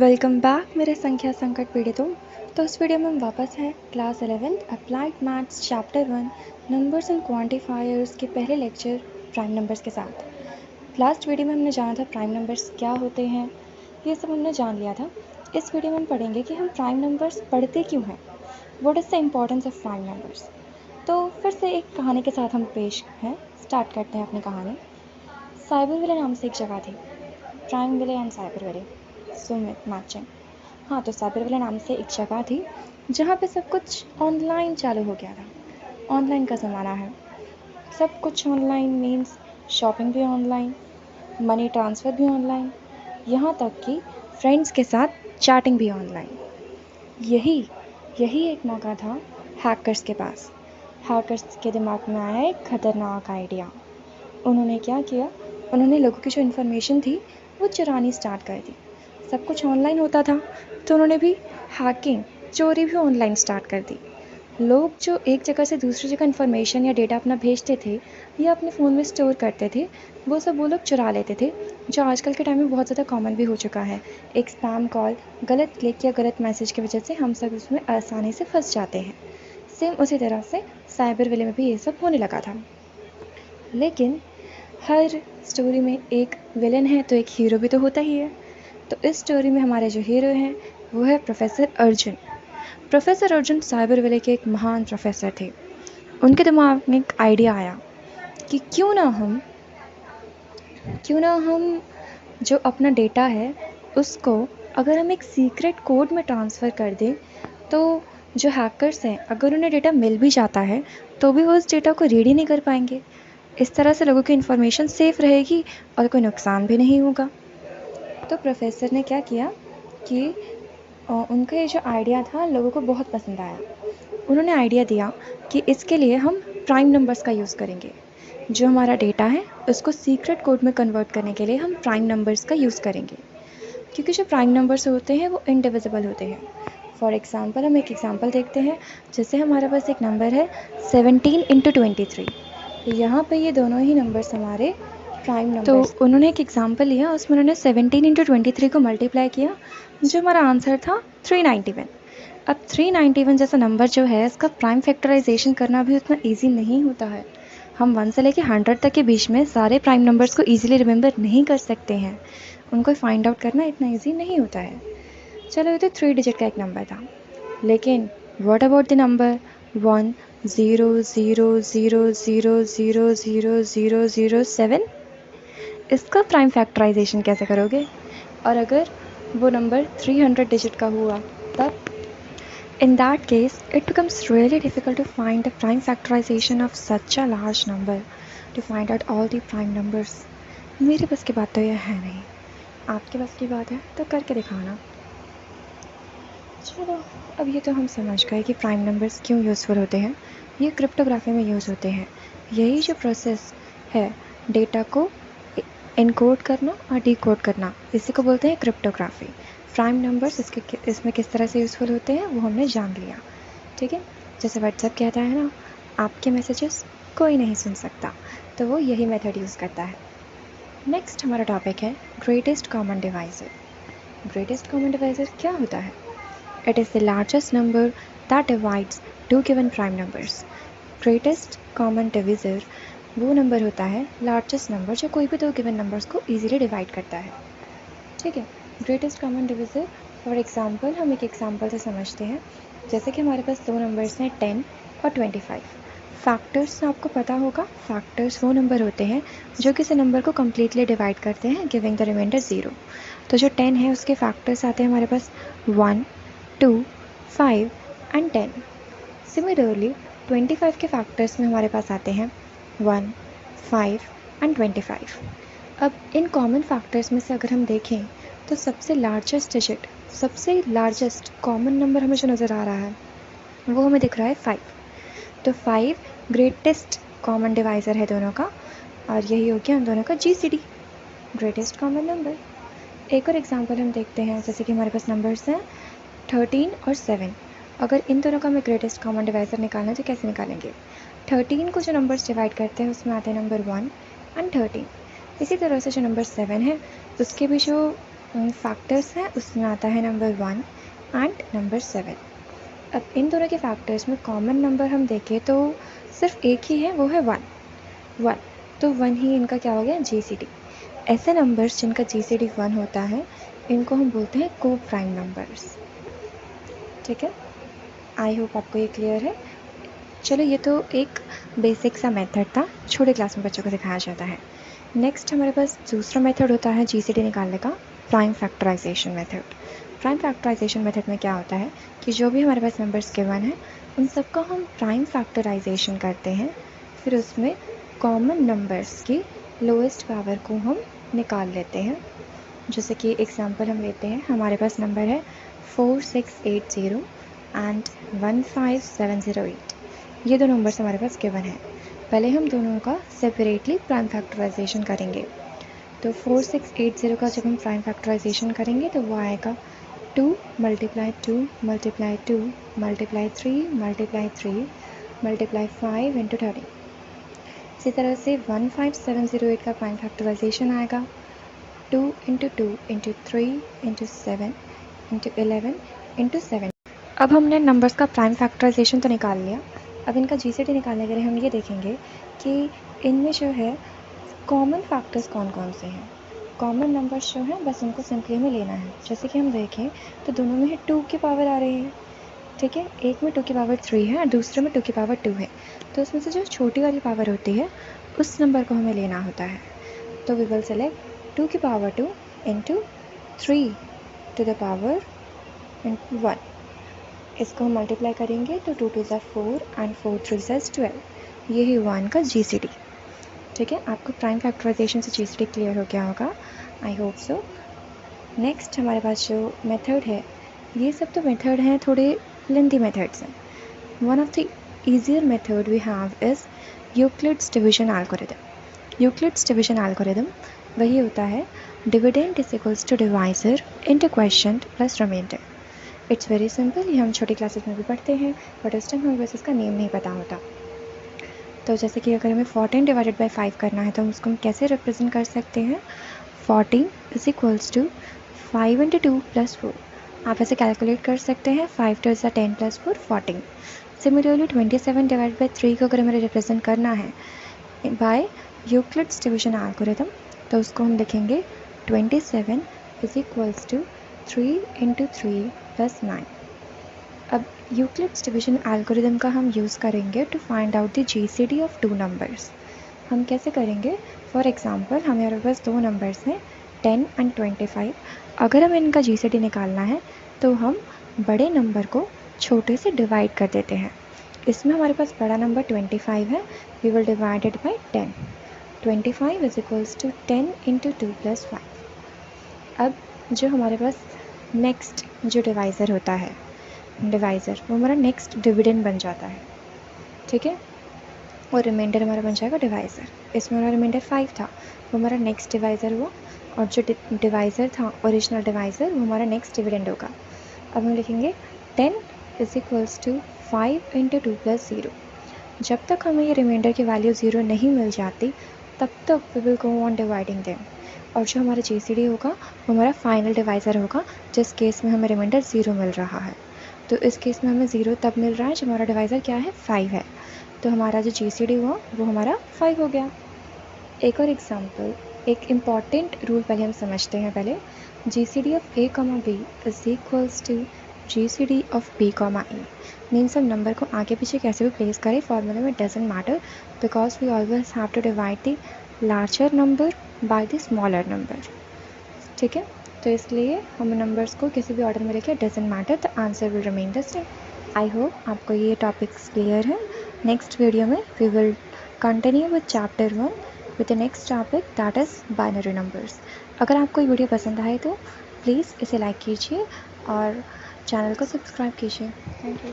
Welcome back मेरे संख्या संकट पीड़ितों। तो इस वीडियो में हम वापस हैं class 11th applied maths chapter 1 numbers and quantifiers के पहले लेक्चर प्राइम नंबर्स के साथ। लास्ट वीडियो में हमने जाना था प्राइम नंबर्स क्या होते हैं, ये सब हमने जान लिया था। इस वीडियो में हम पढ़ेंगे कि हम प्राइम नंबर्स पढ़ते क्यों हैं, what is the importance of prime numbers. तो फिर से एक कहानी के साथ हम पेश हैं, स्टार्ट करते हैं अपनी कहानी। साइबर विले नाम से एक जगह थी, prime ville and cyber ville, so matching. हाँ, तो साइबर विले नाम से एक जगह थी जहाँ पे सब कुछ ऑनलाइन चालू हो गया था। ऑनलाइन का ज़माना है, सब कुछ ऑनलाइन मीन्स शॉपिंग भी ऑनलाइन, मनी ट्रांसफ़र भी ऑनलाइन, यहाँ तक कि फ्रेंड्स के साथ चैटिंग भी ऑनलाइन। यही यही एक मौका था हैकर्स के पास। हैकर्स के दिमाग में आया एक ख़तरनाक आइडिया। उन्होंने क्या किया, उन्होंने लोगों की जो इन्फॉर्मेशन थी वो चुरानी स्टार्ट कर दी। सब कुछ ऑनलाइन होता था तो उन्होंने भी हैकिंग, चोरी भी ऑनलाइन स्टार्ट कर दी। लोग जो एक जगह से दूसरी जगह इन्फॉर्मेशन या डेटा अपना भेजते थे या अपने फ़ोन में स्टोर करते थे, वो सब वो लोग चुरा लेते थे, जो आजकल के टाइम में बहुत ज़्यादा कॉमन भी हो चुका है। एक स्पैम कॉल, गलत क्लिक या गलत मैसेज की वजह से हम सब उसमें आसानी से फंस जाते हैं। सेम उसी तरह से साइबर विले में भी ये सब होने लगा था। लेकिन हर स्टोरी में एक विलन है तो एक हीरो भी तो होता ही है। तो इस स्टोरी में हमारे जो हीरो हैं वो है professor Arjun. Professor Arjun Cyberville के एक महान प्रोफेसर थे। उनके दिमाग में एक आइडिया आया कि क्यों ना हम जो अपना डेटा है उसको अगर हम एक सीक्रेट कोड में ट्रांसफ़र कर दें, तो जो हैकर्स हैं अगर उन्हें डेटा मिल भी जाता है तो भी वो उस डेटा को रीड ही नहीं कर पाएंगे। इस तरह से लोगों की इन्फॉर्मेशन सेफ़ रहेगी और कोई नुकसान भी नहीं होगा। तो प्रोफेसर ने क्या किया कि उनका ये जो आइडिया था लोगों को बहुत पसंद आया। उन्होंने आइडिया दिया कि इसके लिए हम प्राइम नंबर्स का यूज़ करेंगे। जो हमारा डेटा है उसको सीक्रेट कोड में कन्वर्ट करने के लिए हम प्राइम नंबर्स का यूज़ करेंगे, क्योंकि जो प्राइम नंबर्स होते हैं वो इंडिविजिबल होते हैं। फॉर एग्ज़ाम्पल हम एक एग्ज़ाम्पल देखते हैं। जैसे हमारे पास एक नंबर है 17 × 23। यहाँ पे ये दोनों ही नंबर्स हमारे प्राइम नंबर्स। तो उन्होंने एक एग्ज़ाम्पल लिया, उसमें उन्होंने 17 × 23 को मल्टीप्लाई किया, जो हमारा आंसर था 391। अब 391 जैसा नंबर जो है इसका प्राइम फैक्टराइजेशन करना भी उतना ईजी नहीं होता है। हम 1 से लेके 100 तक के बीच में सारे प्राइम नंबर्स को ईजिली रिमेंबर नहीं कर सकते हैं, उनको फाइंड आउट करना इतना ईजी नहीं होता है। चलो, ये तो 3 डिजिट का एक नंबर था, लेकिन व्हाट अबाउट द नंबर 1 0 0 0 0 0 0 0 0 7? इसका प्राइम फैक्टराइजेशन कैसे करोगे? और अगर वो नंबर 300 डिजिट का हुआ तब? In that case, it becomes really difficult to find the prime factorization of such a large number, to find out all the prime numbers. मेरे बस की बात तो यह है नहीं, आपके बस की बात है तो करके दिखाना। चलो, अब ये तो हम समझ गए कि प्राइम नंबर्स क्यों यूज़फुल होते हैं। ये क्रिप्टोग्राफी में यूज़ होते हैं। यही जो प्रोसेस है डेटा को इनकोड करना और डिकोड करना, इसी को बोलते हैं क्रिप्टोग्राफी। प्राइम नंबर्स इसमें किस तरह से यूज़फुल होते हैं वो हमने जान लिया, ठीक है। जैसे व्हाट्सएप कहता है ना, आपके मैसेजेस कोई नहीं सुन सकता, तो वो यही मेथड यूज़ करता है। नेक्स्ट हमारा टॉपिक है greatest common divisor. Greatest common divisor क्या होता है? It is the largest number that divides two given prime numbers. Greatest common divisor वो नंबर होता है, लार्जेस्ट नंबर, जो कोई भी दो गिवन नंबर्स को ईजिली डिवाइड करता है, ठीक है। Greatest common divisor, for example हम एक एग्जांपल से समझते हैं। जैसे कि हमारे पास दो नंबर्स हैं 10 और 25। फैक्टर्स आपको पता होगा, फैक्टर्स वो नंबर होते हैं जो किसी नंबर को कम्प्लीटली डिवाइड करते हैं, गिविंग द रिमाइंडर 0। तो जो 10 है उसके फैक्टर्स आते हैं हमारे पास 1 2 5 एंड 10। सिमिलरली 25 के फैक्टर्स में हमारे पास आते हैं 1 5 एंड 25। अब इन कॉमन फैक्टर्स में से अगर हम देखें तो सबसे लार्जेस्ट कॉमन नंबर हमें जो नज़र आ रहा है वो हमें दिख रहा है 5। तो 5 ग्रेटेस्ट कॉमन डिवाइज़र है दोनों का, और यही हो गया हम दोनों का GCD, ग्रेटेस्ट कॉमन नंबर। एक और एग्जांपल हम देखते हैं। जैसे कि हमारे पास नंबर्स हैं 13 और 7। अगर इन दोनों का हमें ग्रेटेस्ट कॉमन डिवाइज़र निकालना है तो कैसे निकालेंगे? 13 को जो नंबर्स डिवाइड करते हैं उसमें आते हैं नंबर 1 एंड 13। इसी तरह से जो नंबर 7 है उसके भी जो फैक्टर्स हैं उसमें आता है नंबर 1 एंड नंबर 7। अब इन दोनों के फैक्टर्स में कॉमन नंबर हम देखें तो सिर्फ एक ही है, वो है 1। तो 1 ही इनका क्या हो गया, GCD। ऐसे नंबर्स जिनका GCD 1 होता है इनको हम बोलते हैं को प्राइम नंबर्स। ठीक है, आई होप आपको ये क्लियर है। चलो, ये तो एक बेसिक सा मेथड था, छोटे क्लास में बच्चों को सिखाया जाता है। नेक्स्ट हमारे पास दूसरा मेथड होता है GCD निकालने का, prime factorization method. Prime factorization method में क्या होता है कि जो भी हमारे पास नंबर्स गिवन है उन सबका हम प्राइम फैक्टराइजेशन करते हैं, फिर उसमें कॉमन नंबर्स की लोएस्ट पावर को हम निकाल लेते हैं। जैसे कि एग्जांपल हम लेते हैं, हमारे पास नंबर है 4680 एंड 15708। ये दो नंबर्स हमारे पास गिवन है। पहले हम दोनों का सेपरेटली प्राइम फैक्टराइजेशन करेंगे। तो 4680 का जब हम प्राइम फैक्टराइजेशन करेंगे तो वो आएगा 2 multiply 2 multiply 2 multiply 3 multiply 3 multiply 5 into 30। इसी तरह से 15708 का प्राइम फैक्टराइजेशन आएगा 2 into 2 into 3 into 7 into 11 into 7। अब हमने नंबर्स का प्राइम फैक्टराइजेशन तो निकाल लिया। अब इनका GCD निकालने के लिए हम ये देखेंगे कि इनमें जो है कॉमन फैक्टर्स कौन कौन से हैं। कॉमन नंबर्स जो हैं बस उनको सिंपली में लेना है। जैसे कि हम देखें तो दोनों में 2 की पावर आ रही है। ठीक है, एक में 2 की पावर 3 है और दूसरे में 2 की पावर 2 है। तो उसमें से जो छोटी वाली पावर होती है उस नंबर को हमें लेना होता है। तो वी विल सेलेक्ट 2 की power 2 into 3 to the power 1। इसको हम मल्टीप्लाई करेंगे तो 2 2 4 एंड 4 3 12। ये ही 1 का GCD। ठीक है, आपको प्राइम फैक्टराइजेशन से GCD क्लियर हो गया होगा, आई होप सो। नेक्स्ट हमारे पास जो मेथड है, ये सब तो मेथड हैं, थोड़े लेंथी मेथड्स हैं। One of the easier method we have is Euclid's division algorithm. Euclid's division algorithm वही होता है dividend is equals to divisor into quotient plus remainder. It's very simple, ये हम छोटी क्लासेस में भी पढ़ते हैं, बट उस टाइम हमें बस इसका नेम नहीं पता होता। तो जैसे कि अगर हमें 14 डिवाइडेड बाई 5 करना है तो हम उसको हम कैसे रिप्रेजेंट कर सकते हैं, 14 is equals to 5 into 2 plus 4। आप ऐसे कैलकुलेट कर सकते हैं, 5 2 is 10 plus 4 14। Similarly 27 divide by 3 को अगर हमें रिप्रेजेंट करना है बाय यूक्लिड्स डिविजन एल्गोरिथम तो उसको हम लिखेंगे 27 is equals to 3 into 3 plus 9। अब यूक्लिड्स डिविजन एल्गोरिथम का हम यूज़ करेंगे to find out the GCD of 2 numbers. हम कैसे करेंगे, फॉर एग्जांपल हमारे पास 2 नंबर्स हैं 10 एंड 25। अगर हमें इनका GCD निकालना है तो हम बड़े नंबर को छोटे से डिवाइड कर देते हैं। इसमें हमारे पास बड़ा नंबर 25 है, we will divide it by 10। 25 is equals to 10 into 2 plus 5। अब जो हमारे पास नेक्स्ट जो डिवाइज़र होता है, डिवाइज़र वो हमारा नेक्स्ट डिविडेंड बन जाता है। ठीक है, और रिमाइंडर हमारा बन जाएगा डिवाइज़र। इसमें हमारा रिमाइंडर 5 था, वो हमारा नेक्स्ट डिवाइज़र हुआ, और जो डिवाइज़र था ओरिजिनल डिवाइज़र वो हमारा नेक्स्ट डिविडेंड होगा। अब हम लिखेंगे 10 is equals to 5 into 2 plus 0। जब तक हमें ये रिमाइंडर की वैल्यू 0 नहीं मिल जाती तब तक we will go on dividing them. और जो हमारा GCD होगा वो हमारा फाइनल डिवाइज़र होगा, जिस केस में हमें रिमाइंडर 0 मिल रहा है। तो इस केस में हमें 0 तब मिल रहा है जब हमारा डिवाइज़र क्या है, 5 है। तो हमारा जो GCD हुआ वो हमारा 5 हो गया। एक और एग्जांपल, एक इम्पॉर्टेंट रूल पहले हम समझते हैं। पहले GCD of A, B is equals to GCD of B, E। Means हम नंबर को आगे पीछे कैसे भी प्लेस करें फॉर्मूले में doesn't matter, because we always have to divide the larger number by the smaller number. ठीक है, तो इसलिए हम नंबर्स को किसी भी ऑर्डर में लिखे, doesn't matter, the answer will remain the same. I hope आपको ये टॉपिक्स क्लियर है। नेक्स्ट वीडियो में we will continue with chapter 1 with the next topic that is binary numbers. अगर आपको ये वीडियो पसंद आए तो प्लीज़ इसे लाइक कीजिए और चैनल को सब्सक्राइब कीजिए। Thank you.